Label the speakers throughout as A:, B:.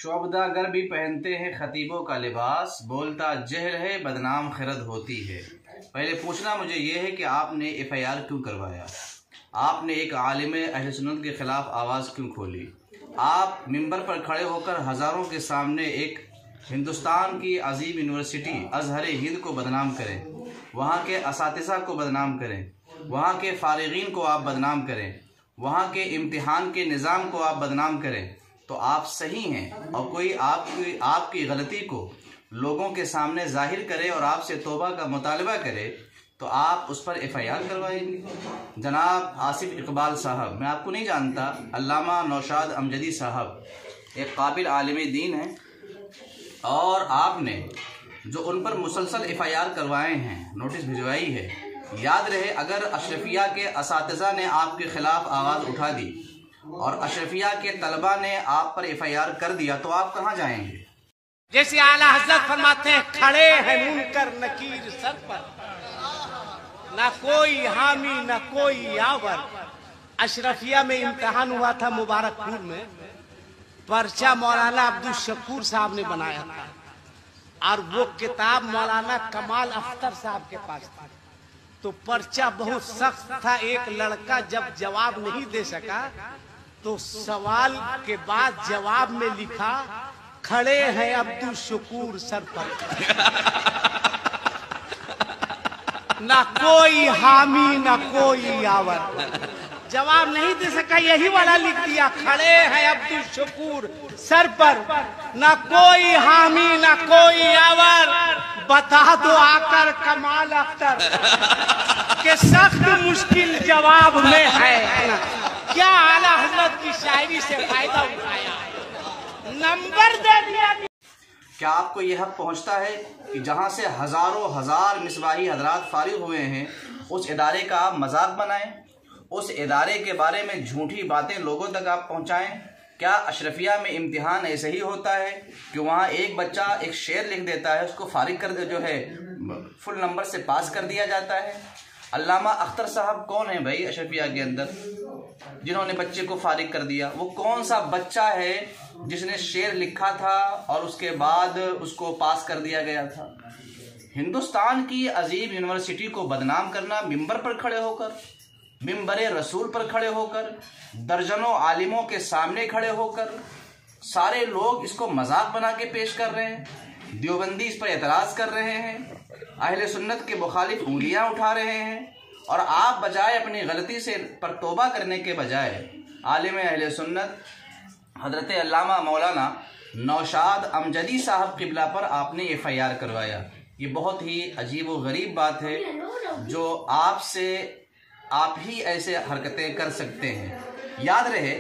A: शोबदागर भी पहनते हैं खतीबों का लिबास, बोलता जहर है बदनाम खिरद होती है। पहले पूछना मुझे ये है कि आपने FIR क्यों करवाया? आपने एक आलिम अहले सुन्नत के ख़िलाफ़ आवाज़ क्यों खोली? आप मिंबर पर खड़े होकर हज़ारों के सामने एक हिंदुस्तान की अजीम यूनिवर्सिटी अज़हर हिंद को बदनाम करें, वहाँ के असातिज़ा को बदनाम करें, वहाँ के फ़ारिगीन को आप बदनाम करें, वहाँ के इम्तिहान के निज़ाम को आप बदनाम करें, तो आप सही हैं। और कोई आपकी गलती को लोगों के सामने जाहिर करे और आपसे तौबा का मुतालबा करे तो आप उस पर FIR करवाएंगे। जनाब आसिफ इकबाल साहब, मैं आपको नहीं जानता, अल्लामा नौशाद अमजदी साहब एक काबिल आलिम दीन हैं और आपने जो उन पर मुसलसल FIR करवाए हैं, नोटिस भिजवाई है। याद रहे, अगर अशरफिया के असातिज़ा ने आपके ख़िलाफ़ आवाज़ उठा दी और अशरफिया के तलबा ने आप पर FIR कर दिया तो आप कहाँ जाएंगे?
B: जैसे आला हज़रत फरमाते हैं, खड़े हैं मुनकर नकीर सर पर, ना कोई हामी ना कोई यावर। अशरफिया में इम्तिहान हुआ था मुबारकपुर में, पर्चा मौलाना अब्दुल शकूर साहब ने बनाया था और वो किताब मौलाना कमाल अख्तर साहब के पास था। तो पर्चा बहुत सख्त था। एक लड़का जब जवाब नहीं दे सका तो सवाल के बाद जवाब में लिखा, खड़े हैं अब्दुल शकूर सर पर। ना कोई हामी ना कोई यावर। जवाब नहीं दे सका, यही वाला लिख दिया, खड़े हैं अब्दुल शकूर सर पर, ना कोई हामी ना कोई यावर। बता दो आकर कमाल अख्तर के सख्त मुश्किल जवाब में है। क्या आला हज़रत की शायरी से फायदा उठाया, नंबर दे दिया।
A: क्या आपको यह हक पहुंचता है कि जहां से हज़ारों हज़ार मिसबाही हजरात फारिग हुए हैं उस इदारे का आप मजाक बनाएं, उस इदारे के बारे में झूठी बातें लोगों तक आप पहुंचाएं? क्या अशरफिया में इम्तिहान ऐसे ही होता है कि वहाँ एक बच्चा एक शेर लिख देता है, उसको फारिग कर जो है फुल नंबर से पास कर दिया जाता है? अल्लामा अख्तर साहब कौन है भाई अशरफिया के अंदर जिन्होंने बच्चे को फारिग कर दिया? वो कौन सा बच्चा है जिसने शेर लिखा था और उसके बाद उसको पास कर दिया गया था? हिंदुस्तान की अजीम यूनिवर्सिटी को बदनाम करना, मिंबर पर खड़े होकर, मिंबर रसूल पर खड़े होकर, दर्जनों आलिमों के सामने खड़े होकर सारे लोग इसको मजाक बना के पेश कर रहे हैं। देवबंदी इस पर एतराज़ कर रहे हैं, अहले सुन्नत के मुखालिफ उंगलियां उठा रहे हैं और आप बजाय अपनी गलती से पर तौबा करने के बजाय आलिम अहले सुन्नत हज़रत अल्लामा मौलाना नौशाद अमजदी साहब क़िबला पर आपने FIR करवाया। ये बहुत ही अजीब व गरीब बात है जो आप ही ऐसे हरकतें कर सकते हैं। याद रहे,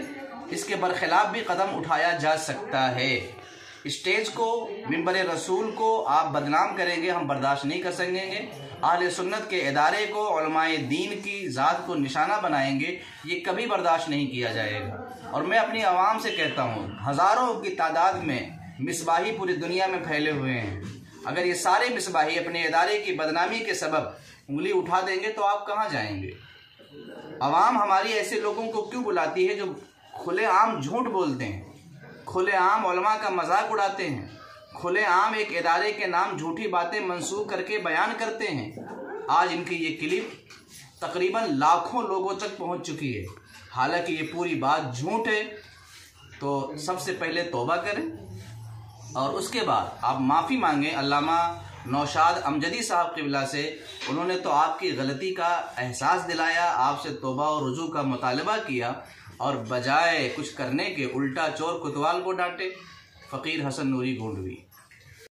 A: इसके बरखिलाफ भी कदम उठाया जा सकता है। स्टेज को, मिंबर रसूल को आप बदनाम करेंगे, हम बर्दाश्त नहीं कर सकेंगे। अहले सुन्नत के इदारे को, उलमाए दीन की ज़ात को निशाना बनाएंगे, ये कभी बर्दाश्त नहीं किया जाएगा। और मैं अपनी आवाम से कहता हूँ, हज़ारों की तादाद में मिसबाही पूरी दुनिया में फैले हुए हैं। अगर ये सारे मिसबाही अपने इदारे की बदनामी के सबब उंगली उठा देंगे तो आप कहाँ जाएंगे? आवाम हमारी ऐसे लोगों को क्यों बुलाती है जो खुलेआम झूठ बोलते हैं, खुलेआम उलमा का मजाक उड़ाते हैं, खुलेआम एक इदारे के नाम झूठी बातें मंसूब करके बयान करते हैं? आज इनकी ये क्लिप तकरीबन लाखों लोगों तक पहुंच चुकी है। हालांकि ये पूरी बात झूठ है। तो सबसे पहले तौबा करें और उसके बाद आप माफ़ी मांगें अल्लामा नौशाद अमजदी साहब क़िबला से। उन्होंने तो आपकी गलती का एहसास दिलाया, आपसे तौबा और रुजू का मुतालबा किया और बजाय कुछ करने के उल्टा चोर कोतवाल को डांटे। फ़कीर हसन नूरी गोंडवी।